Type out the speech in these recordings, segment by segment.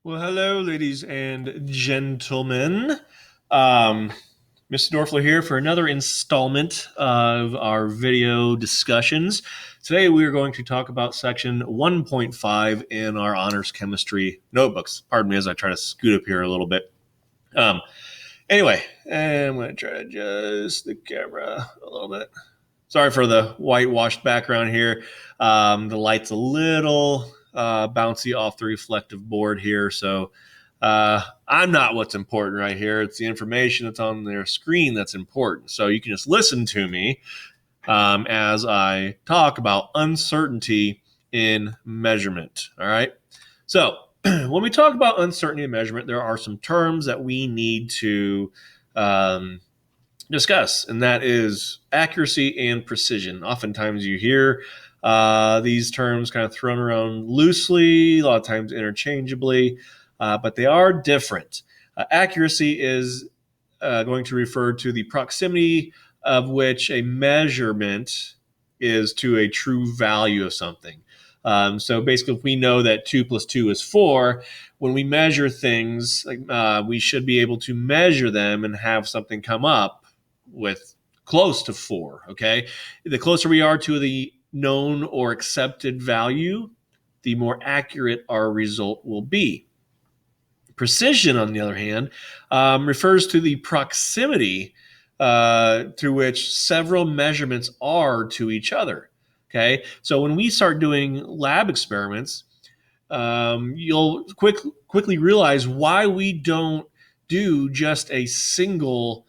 Well, hello, ladies and gentlemen. Um, Mr. Dorfler here for another installment of our video discussions. Today, we are going to talk about section 1.5 in our honors chemistry notebooks. Pardon me as I try to scoot up here a little bit. Um, anyway, I'm going to try to adjust the camera a little bit. Sorry for the whitewashed background here. The light's a little bouncy off the reflective board here, so I'm not what's important right here. It's the information that's on their screen that's important. So you can just listen to me as I talk about uncertainty in measurement. All right. So when we talk about uncertainty in measurement, there are some terms that we need to discuss, and that is accuracy and precision. Oftentimes you hear these terms kind of thrown around loosely, a lot of times interchangeably, but they are different. Accuracy is going to refer to the proximity of which a measurement is to a true value of something. So basically, if we know that 2 plus 2 is 4, when we measure things, we should be able to measure them and have something come up with close to 4. Okay. The closer we are to the known or accepted value, the more accurate our result will be. Precision, on the other hand, refers to the proximity to which several measurements are to each other. Okay. So when we start doing lab experiments, you'll quickly realize why we don't do just a single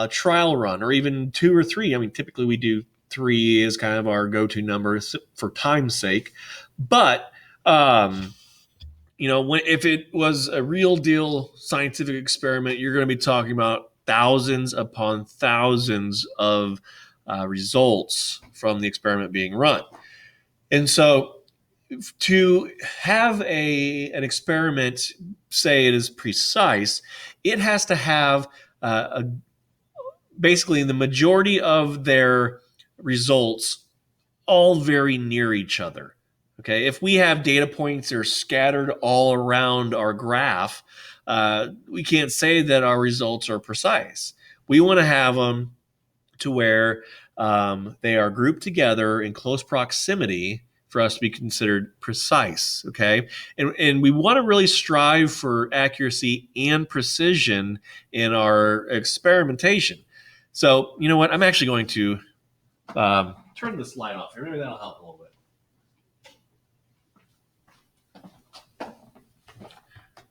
trial run, or even 2 or 3. I mean, typically we do 3 is kind of our go-to number for time's sake. But if it was a real deal scientific experiment, you're going to be talking about thousands upon thousands of results from the experiment being run. And so to have an experiment say it is precise, it has to have basically the majority of their results all very near each other. Okay, if we have data points that are scattered all around our graph, we can't say that our results are precise. We want to have them to where they are grouped together in close proximity for us to be considered precise. Okay, and we want to really strive for accuracy and precision in our experimentation. So you know what? I'm actually going to turn this light off here. Maybe that'll help a little bit.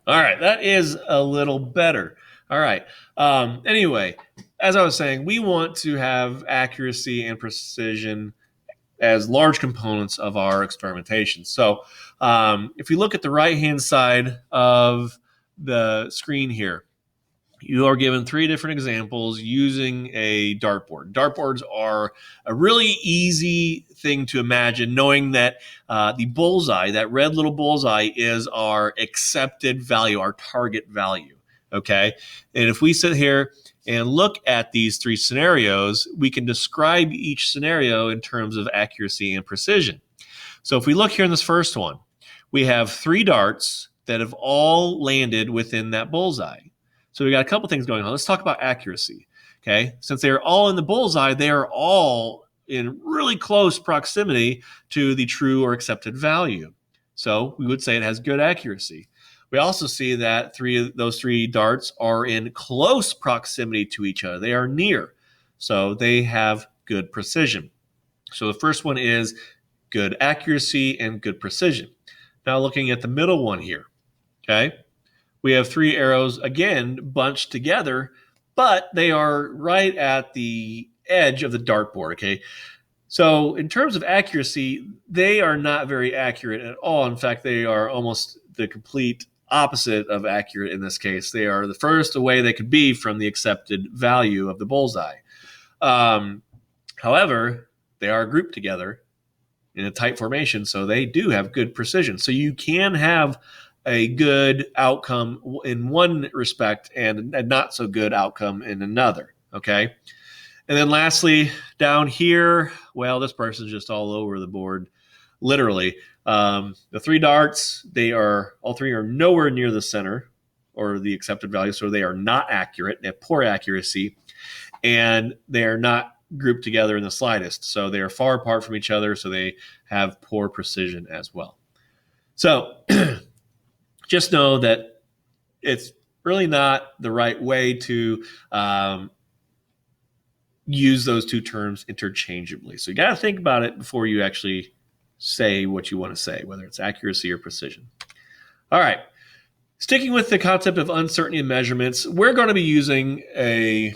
All right, that is a little better. All right. Anyway, as I was saying, we want to have accuracy and precision as large components of our experimentation. So if you look at the right-hand side of the screen here, you are given 3 different examples using a dartboard. Dartboards are a really easy thing to imagine, knowing that the bullseye, that red little bullseye, is our accepted value, our target value. Okay. And if we sit here and look at these 3 scenarios, we can describe each scenario in terms of accuracy and precision. So if we look here in this first one, we have 3 darts that have all landed within that bullseye. So we got a couple things going on. Let's talk about accuracy. Okay. Since they are all in the bullseye, they are all in really close proximity to the true or accepted value. So we would say it has good accuracy. We also see that those 3 darts are in close proximity to each other. They are near. So they have good precision. So the first one is good accuracy and good precision. Now looking at the middle one here. Okay. We have 3 arrows, again, bunched together, but they are right at the edge of the dartboard, okay? So in terms of accuracy, they are not very accurate at all. In fact, they are almost the complete opposite of accurate in this case. They are the furthest away they could be from the accepted value of the bullseye. However, they are grouped together in a tight formation, so they do have good precision. So you can have a good outcome in one respect and a not so good outcome in another. Okay. And then lastly, down here, well, this person's just all over the board. literally. The three darts, all three are nowhere near the center or the accepted value, so they are not accurate. They have poor accuracy, and they are not grouped together in the slightest. So they are far apart from each other, so they have poor precision as well. So just know that it's really not the right way to use those two terms interchangeably. So you got to think about it before you actually say what you want to say, whether it's accuracy or precision. All right. Sticking with the concept of uncertainty in measurements, we're going to be using a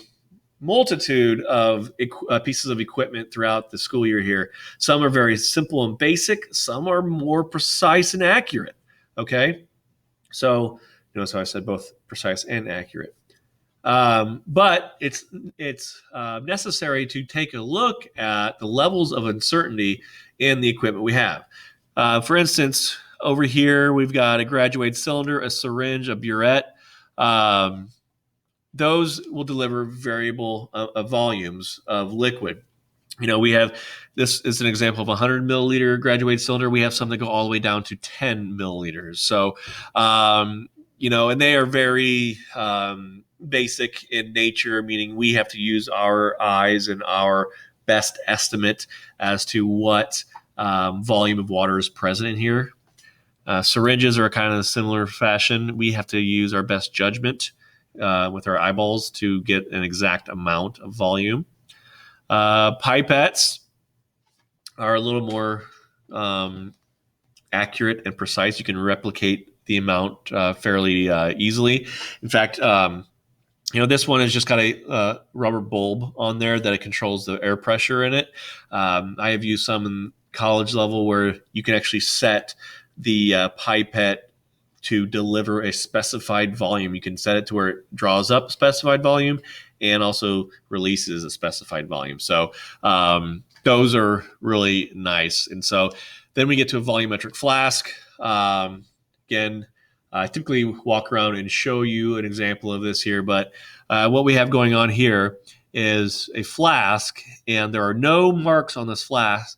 multitude of pieces of equipment throughout the school year here. Some are very simple and basic. Some are more precise and accurate. Okay. So notice how I said both precise and accurate. But it's necessary to take a look at the levels of uncertainty in the equipment we have. For instance, over here, we've got a graduated cylinder, a syringe, a burette. Those will deliver variable volumes of liquid. We have, this is an example of a 100 milliliter graduated cylinder. We have some that go all the way down to 10 milliliters. So, and they are very basic in nature, meaning we have to use our eyes and our best estimate as to what volume of water is present in here. Syringes are a kind of similar fashion. We have to use our best judgment with our eyeballs to get an exact amount of volume. Pipettes are a little more accurate and precise. You can replicate the amount fairly easily. In fact, this one has just got a rubber bulb on there that it controls the air pressure in it. I have used some in college level where you can actually set the pipette to deliver a specified volume. You can set it to where it draws up a specified volume and also releases a specified volume. So those are really nice. And so then we get to a volumetric flask. Again, I typically walk around and show you an example of this here, but what we have going on here is a flask, and there are no marks on this flask,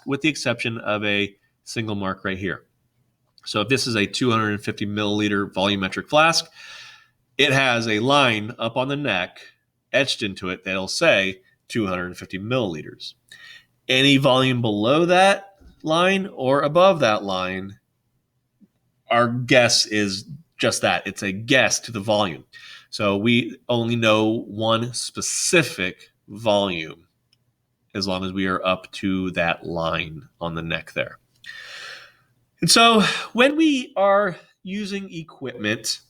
with the exception of a single mark right here. So if this is a 250 milliliter volumetric flask, it has a line up on the neck etched into it that'll say 250 milliliters. Any volume below that line or above that line, our guess is just that. It's a guess to the volume. So we only know one specific volume as long as we are up to that line on the neck there. And so when we are using equipment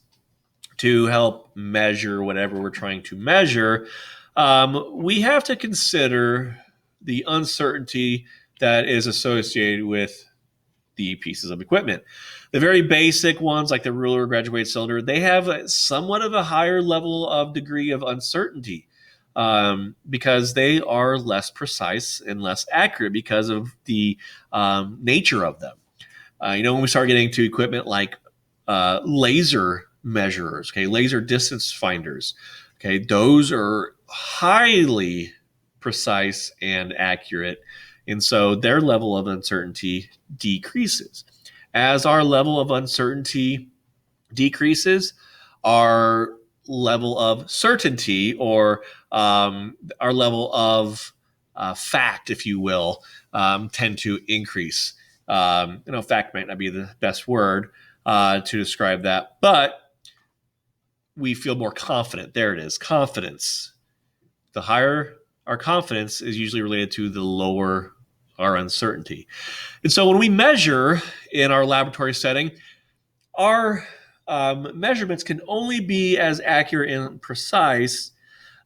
to help measure whatever we're trying to measure, we have to consider the uncertainty that is associated with the pieces of equipment. The very basic ones, like the ruler or graduated cylinder, they have somewhat of a higher level of degree of uncertainty because they are less precise and less accurate because of the nature of them. When we start getting to equipment like laser measurers, laser distance finders, those are highly precise and accurate. And so their level of uncertainty decreases. As our level of uncertainty decreases, our level of certainty or our level of fact, if you will, tend to increase. Fact might not be the best word to describe that, but we feel more confident. There it is, confidence. The higher our confidence is usually related to the lower our uncertainty. And so when we measure in our laboratory setting, our measurements can only be as accurate and precise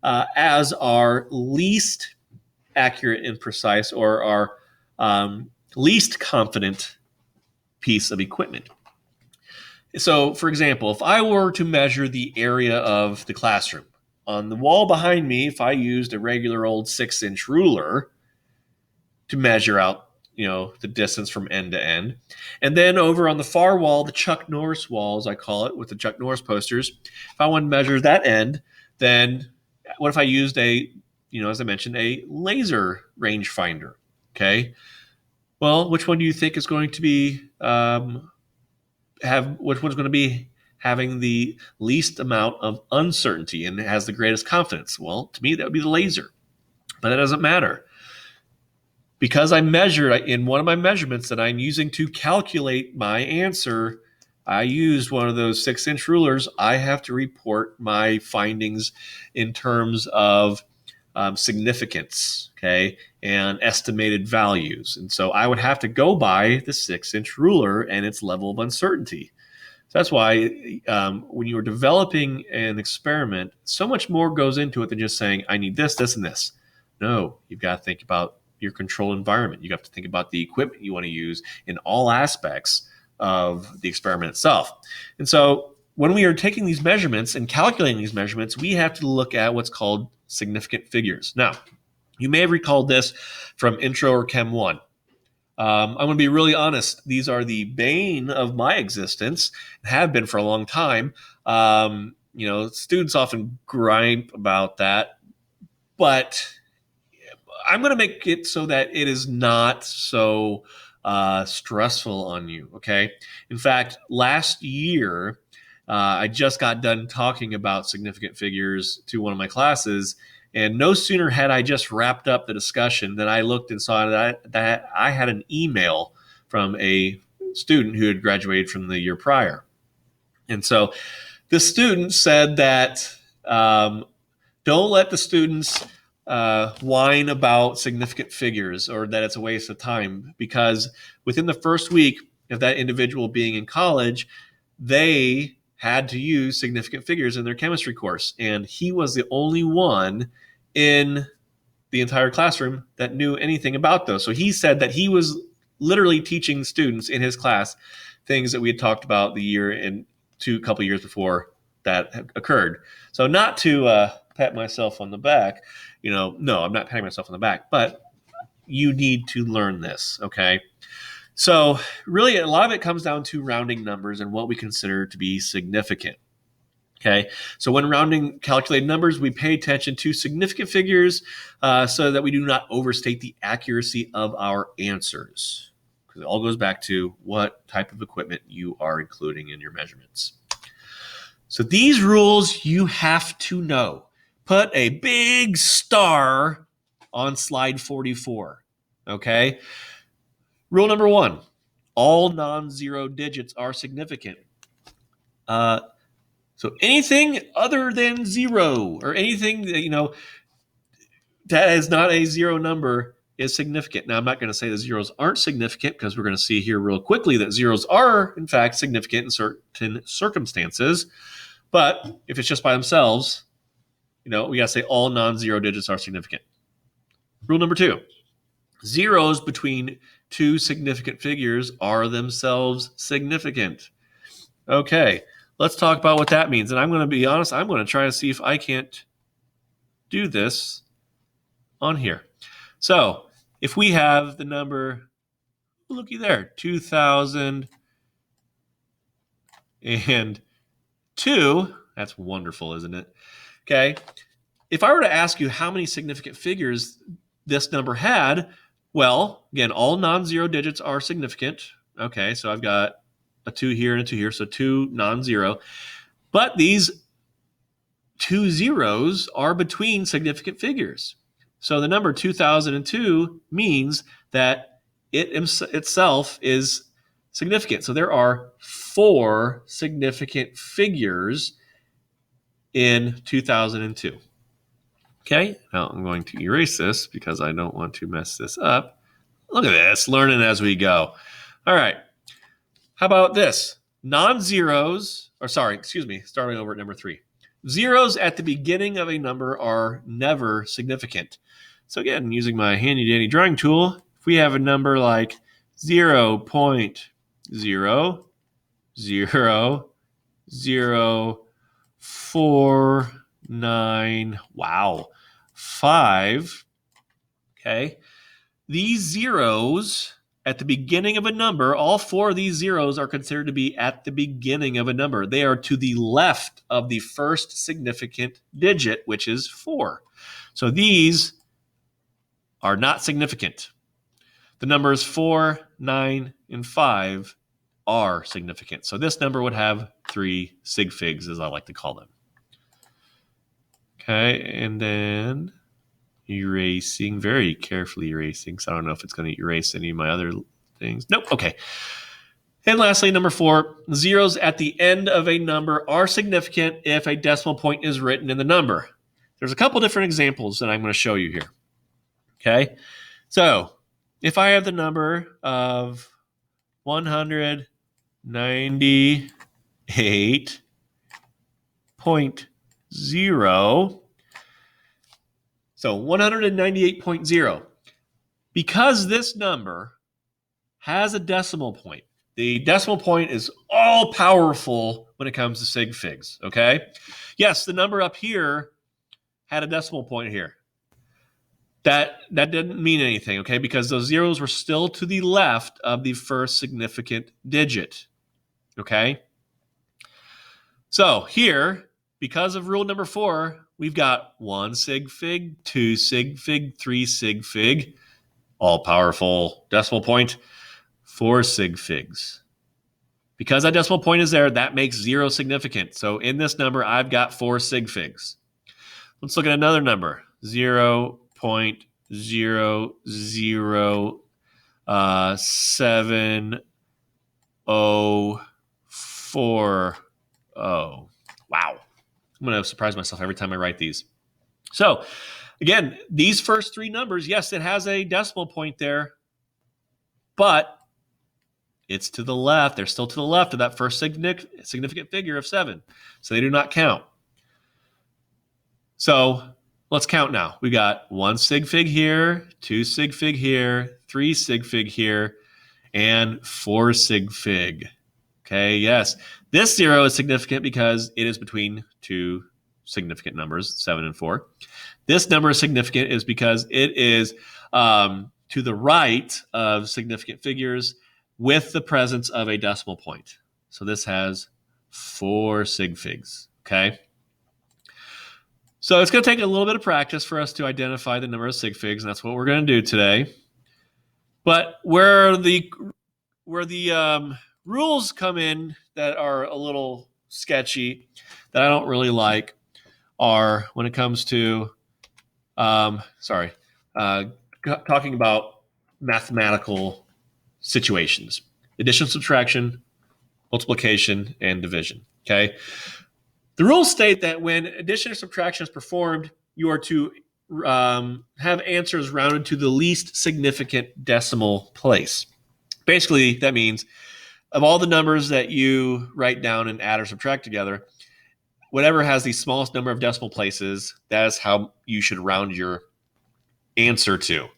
as our least accurate and precise or our least confident piece of equipment. So, for example, if I were to measure the area of the classroom, on the wall behind me, if I used a regular old 6-inch ruler to measure out, the distance from end to end, and then over on the far wall, the Chuck Norris wall, as I call it, with the Chuck Norris posters, if I want to measure that end, then what if I used as I mentioned, a laser rangefinder, okay? Well, which one do you think is going to be which one's going to be having the least amount of uncertainty and has the greatest confidence? Well, to me, that would be the laser, but that doesn't matter because I measured in one of my measurements that I'm using to calculate my answer. I used one of those 6-inch rulers. I have to report my findings in terms of significance, okay, and estimated values. And so I would have to go by the 6-inch ruler and its level of uncertainty. So that's why when you're developing an experiment, so much more goes into it than just saying, I need this, this, and this. No, you've got to think about your control environment. You have to think about the equipment you want to use in all aspects of the experiment itself. And so when we are taking these measurements and calculating these measurements, we have to look at what's called significant figures. Now, you may have recalled this from Intro or Chem 1. I'm going to be really honest. These are the bane of my existence and have been for a long time. Students often gripe about that, but I'm going to make it so that it is not so stressful on you, okay? In fact, last year, I just got done talking about significant figures to one of my classes, and no sooner had I just wrapped up the discussion than I looked and saw that I had an email from a student who had graduated from the year prior. And so the student said that don't let the students whine about significant figures or that it's a waste of time, because within the first week of that individual being in college, they had to use significant figures in their chemistry course. And he was the only one in the entire classroom that knew anything about those. So he said that he was literally teaching students in his class things that we had talked about the year and a couple years before that occurred. So not to pat myself on the back, no, I'm not patting myself on the back, but you need to learn this, okay? So really, a lot of it comes down to rounding numbers and what we consider to be significant. Okay, so when rounding calculated numbers, we pay attention to significant figures so that we do not overstate the accuracy of our answers. Because it all goes back to what type of equipment you are including in your measurements. So these rules you have to know. Put a big star on slide 44. Okay, rule number 1, all non-zero digits are significant. So anything other than 0 or anything that is not a 0 number is significant. Now, I'm not going to say the zeros aren't significant, because we're going to see here real quickly that zeros are, in fact, significant in certain circumstances. But if it's just by themselves, we got to say all non-zero digits are significant. Rule number 2, zeros between two significant figures are themselves significant. Okay. Let's talk about what that means. And I'm going to be honest, I'm going to try to see if I can't do this on here. So if we have the number, looky there, 2002, that's wonderful, isn't it? Okay. If I were to ask you how many significant figures this number had, well, again, all non-zero digits are significant. Okay, so I've got a 2 here and a 2 here, so 2 non-zero. But these 2 zeros are between significant figures. So the number 2002 means that it itself is significant. So there are 4 significant figures in 2002. Okay, now I'm going to erase this because I don't want to mess this up. Look at this, learning as we go. All right. How about this? Starting over at number 3. Zeros at the beginning of a number are never significant. So again, using my handy dandy drawing tool, if we have a number like 0.00049, 5, okay? These zeros at the beginning of a number, all 4 of these zeros are considered to be at the beginning of a number. They are to the left of the first significant digit, which is 4. So these are not significant. The numbers 4, 9, and 5 are significant. So this number would have 3 sig figs, as I like to call them. Okay, and then erasing, very carefully erasing, so I don't know if it's going to erase any of my other things. Nope, okay. And lastly, number 4, zeros at the end of a number are significant if a decimal point is written in the number. There's a couple different examples that I'm going to show you here. Okay, so if I have the number of 198.0, so 198.0, because this number has a decimal point, the decimal point is all powerful when it comes to sig figs, okay? Yes, the number up here had a decimal point here. That didn't mean anything, okay? Because those zeros were still to the left of the first significant digit, okay? So here, because of rule number 4, we've got 1 sig fig, 2 sig fig, 3 sig fig, all powerful decimal point, 4 sig figs. Because that decimal point is there, that makes 0 significant. So in this number, I've got 4 sig figs. Let's look at another number, 0.00740. Wow. I'm going to surprise myself every time I write these. So again, these first 3 numbers, yes, it has a decimal point there, but it's to the left. They're still to the left of that first significant figure of 7. So they do not count. So let's count now. We got 1 sig fig here, 2 sig fig here, 3 sig fig here, and 4 sig fig. Okay, yes. This 0 is significant because it is between 2 significant numbers, 7 and 4. This number is significant is because it is to the right of significant figures with the presence of a decimal point. So this has 4 sig figs, okay? So it's going to take a little bit of practice for us to identify the number of sig figs, and that's what we're going to do today. But where the rules come in that are a little sketchy, that I don't really like, are when it comes to, talking about mathematical situations: addition, subtraction, multiplication, and division. Okay. The rules state that when addition or subtraction is performed, you are to have answers rounded to the least significant decimal place. Basically, that means of all the numbers that you write down and add or subtract together, whatever has the smallest number of decimal places, that is how you should round your answer to.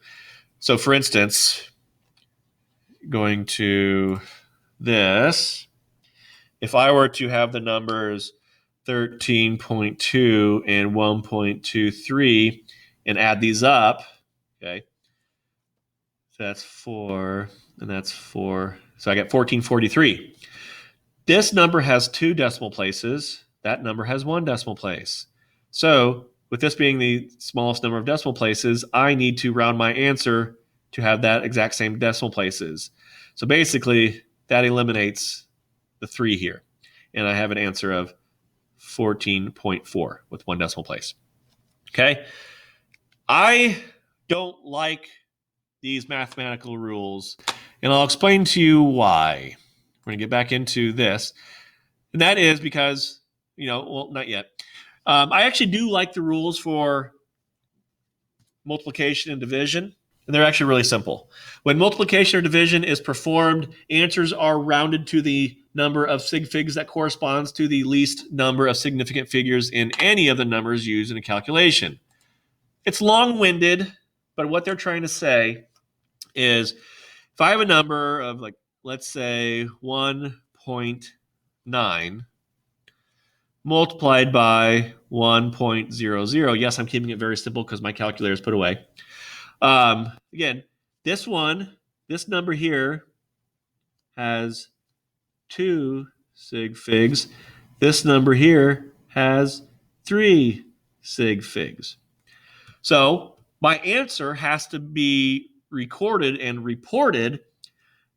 So for instance, going to this, if I were to have the numbers 13.2 and 1.23 and add these up, okay, so that's 4 and that's 4. So I get 1443. This number has 2 decimal places. That number has 1 decimal place. So with this being the smallest number of decimal places, I need to round my answer to have that exact same decimal places. So basically, that eliminates the 3 here. And I have an answer of 14.4 with 1 decimal place. Okay? I don't like these mathematical rules, and I'll explain to you why. We're going to get back into this. And that is because, not yet. I actually do like the rules for multiplication and division, and they're actually really simple. When multiplication or division is performed, answers are rounded to the number of sig figs that corresponds to the least number of significant figures in any of the numbers used in a calculation. It's long-winded, but what they're trying to say is if I have a number of, let's say 1.9 multiplied by 1.00. Yes, I'm keeping it very simple because my calculator is put away. Again, this number here has 2 sig figs. This number here has 3 sig figs. So my answer has to be recorded and reported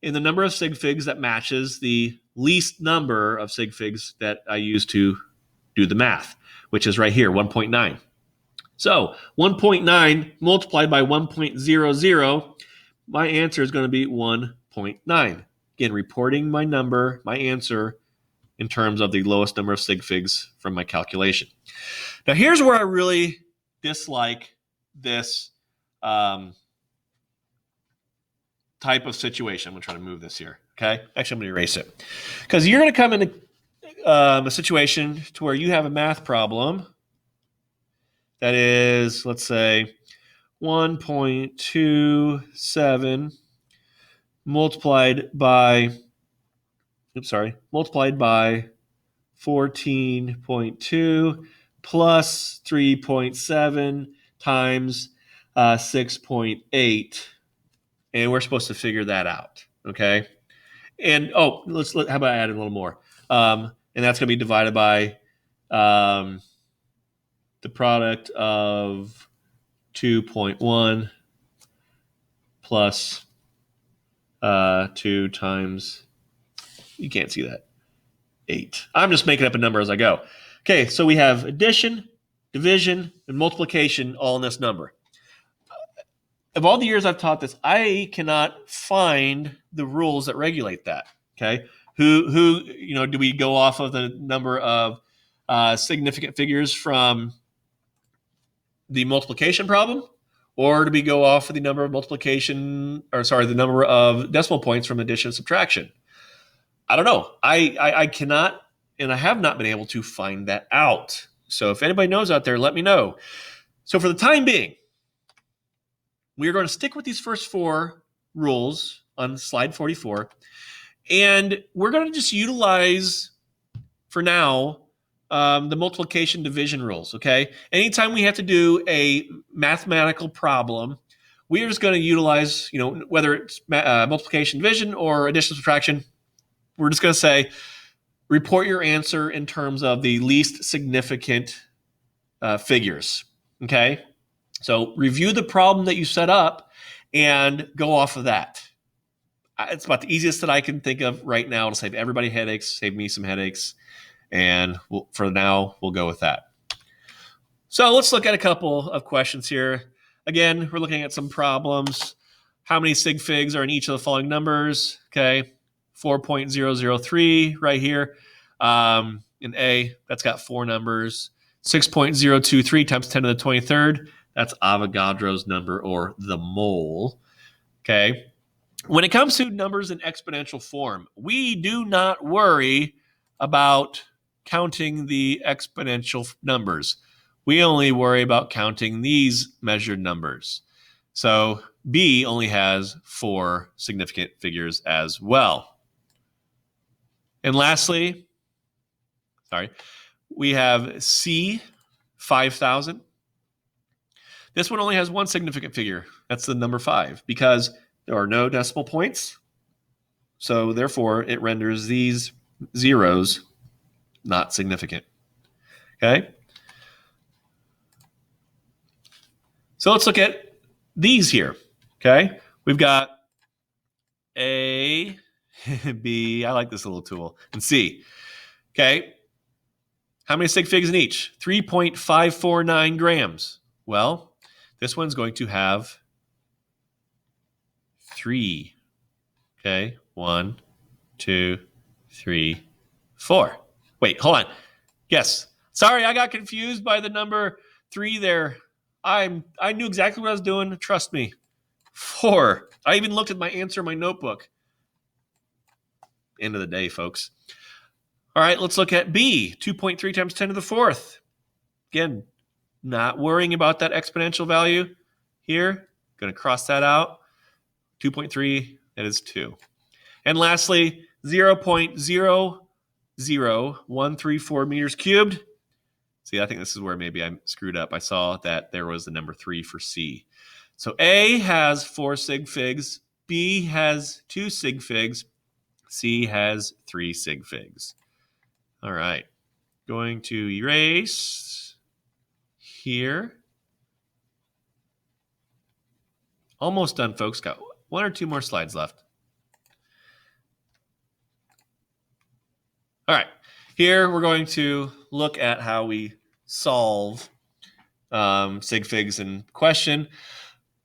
in the number of sig figs that matches the least number of sig figs that I use to do the math, which is right here, 1.9. So 1.9 multiplied by 1.00, my answer is going to be 1.9. Again, reporting my number, my answer, in terms of the lowest number of sig figs from my calculation. Now, here's where I really dislike this type of situation. I'm going to try to move this here. Okay. Actually, I'm going to erase it. Because you're going to come into a situation to where you have a math problem that is, let's say, 1.27 multiplied by 14.2 plus 3.7 times 6.8. And we're supposed to figure that out, okay? And, how about I add in a little more? And that's going to be divided by the product of 2.1 plus 2 times, you can't see that, 8. I'm just making up a number as I go. Okay, so we have addition, division, and multiplication all in this number. Of all the years I've taught this, I cannot find the rules that regulate that. Okay, who do we go off of the number of significant figures from the multiplication problem, or do we go off of the number of the number of decimal points from addition and subtraction? I don't know. I cannot, and I have not been able to find that out. So if anybody knows out there, let me know. So for the time being, we're going to stick with these first 4 rules on slide 44, and we're going to just utilize, for now, the multiplication division rules, okay? Anytime we have to do a mathematical problem, we are just going to utilize, whether it's multiplication division or addition subtraction, we're just going to say, report your answer in terms of the least significant figures, okay? So review the problem that you set up and go off of that. It's about the easiest that I can think of right now to save everybody headaches, save me some headaches, and for now, we'll go with that. So let's look at a couple of questions here. Again, we're looking at some problems. How many sig figs are in each of the following numbers? Okay, 4.003 right here. In A, that's got 4 numbers. 6.023 times 10 to the 23rd. That's Avogadro's number, or the mole. Okay. When it comes to numbers in exponential form, we do not worry about counting the exponential numbers. We only worry about counting these measured numbers. So B only has 4 significant figures as well. And lastly, we have C, 5,000. This one only has 1 significant figure. That's the number 5, because there are no decimal points. So therefore, it renders these zeros not significant. Okay? So let's look at these here. Okay? We've got A, B, I like this little tool, and C. Okay? How many sig figs in each? 3.549 grams. Well, this one's going to have 3. Okay, 1, 2, 3, 4. Wait, hold on. Yes. Sorry, I got confused by the number 3 there. I knew exactly what I was doing. Trust me. 4. I even looked at my answer in my notebook. End of the day, folks. All right, let's look at B, 2.3 times 10 to the 4th. Again, not worrying about that exponential value here. Going to cross that out. 2.3, that is 2. And lastly, 0.00134 meters cubed. See, I think this is where maybe I screwed up. I saw that there was the number 3 for C. So A has 4 sig figs. B has 2 sig figs. C has 3 sig figs. All right. Going to erase here. Almost done, folks. Got 1 or 2 more slides left. All right. Here we're going to look at how we solve sig figs in question.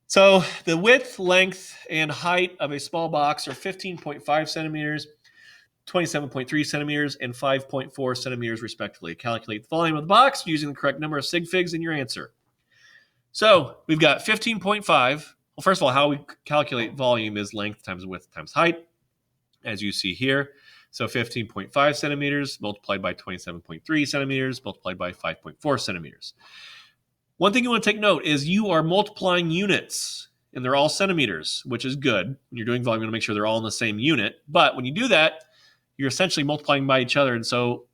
So the width, length, and height of a small box are 15.5 centimeters, 27.3 centimeters, and 5.4 centimeters respectively. Calculate the volume of the box using the correct number of sig figs in your answer. So we've got 15.5. Well, first of all, how we calculate volume is length times width times height, as you see here. So 15.5 centimeters multiplied by 27.3 centimeters multiplied by 5.4 centimeters. One thing you want to take note is you are multiplying units, and they're all centimeters, which is good. When you're doing volume, you want to make sure they're all in the same unit. But when you do that, you're essentially multiplying by each other. And so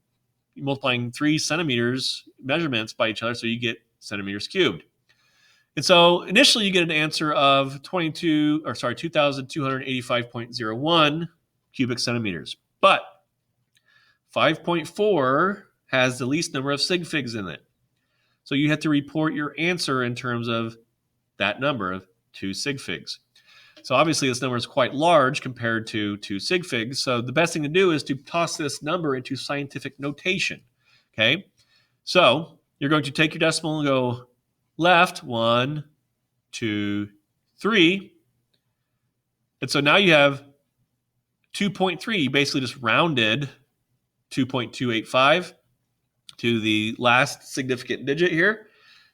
you're multiplying 3 centimeters measurements by each other, so you get centimeters cubed. And so initially you get an answer of 2,285.01 cubic centimeters. But 5.4 has the least number of sig figs in it. So you have to report your answer in terms of that number of 2 sig figs. So obviously this number is quite large compared to 2 sig figs. So the best thing to do is to toss this number into scientific notation. Okay. So you're going to take your decimal and go left, 1, 2, 3. And so now you have 2.3. You basically just rounded 2.285 to the last significant digit here.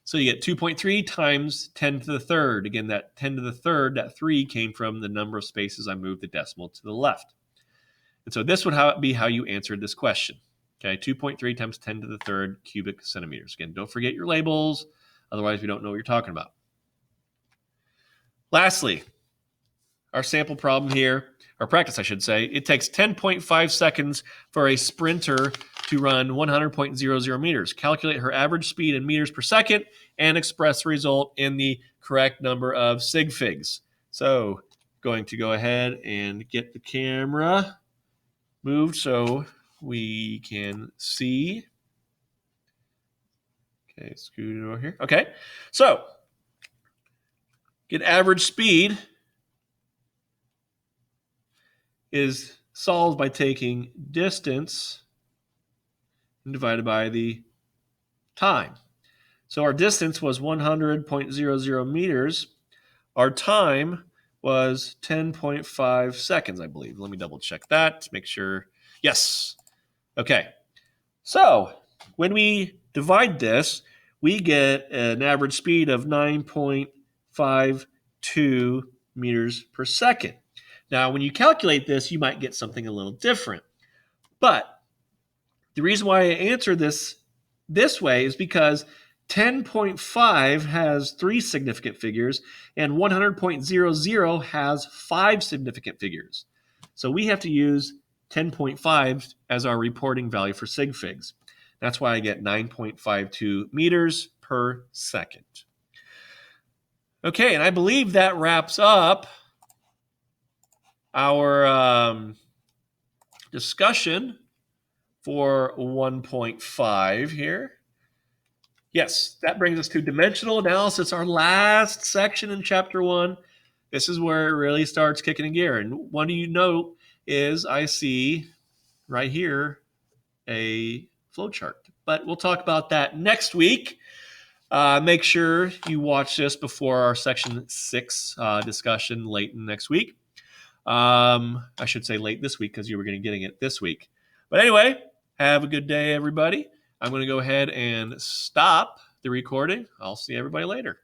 So you get 2.3 times 10 to the third. Again, that 10 to the third, that 3 came from the number of spaces I moved the decimal to the left. And so this would be how you answered this question. Okay, 2.3 times 10 to the third cubic centimeters. Again, don't forget your labels. Otherwise, we don't know what you're talking about. Lastly, our sample problem here, or practice, I should say, it takes 10.5 seconds for a sprinter to run 100.00 meters. Calculate her average speed in meters per second and express the result in the correct number of sig figs. So, going to go ahead and get the camera moved so we can see. Okay, scoot it over here. Okay, so get average speed is solved by taking distance and divided by the time. So our distance was 100.00 meters. Our time was 10.5 seconds, I believe. Let me double check that to make sure. Yes. Okay. So when we divide this, we get an average speed of 9.52 meters per second. Now, when you calculate this, you might get something a little different. But the reason why I answer this way is because 10.5 has 3 significant figures and 100.00 has 5 significant figures. So we have to use 10.5 as our reporting value for sig figs. That's why I get 9.52 meters per second. Okay, and I believe that wraps up our discussion for 1.5 here. Yes, that brings us to dimensional analysis, our last section in chapter 1. This is where it really starts kicking in gear. And what do you note is I see right here a flowchart. But we'll talk about that next week. Make sure you watch this before our section 6 discussion late next week. I should say late this week because you were going to getting it this week. But anyway, have a good day, everybody. I'm going to go ahead and stop the recording. I'll see everybody later.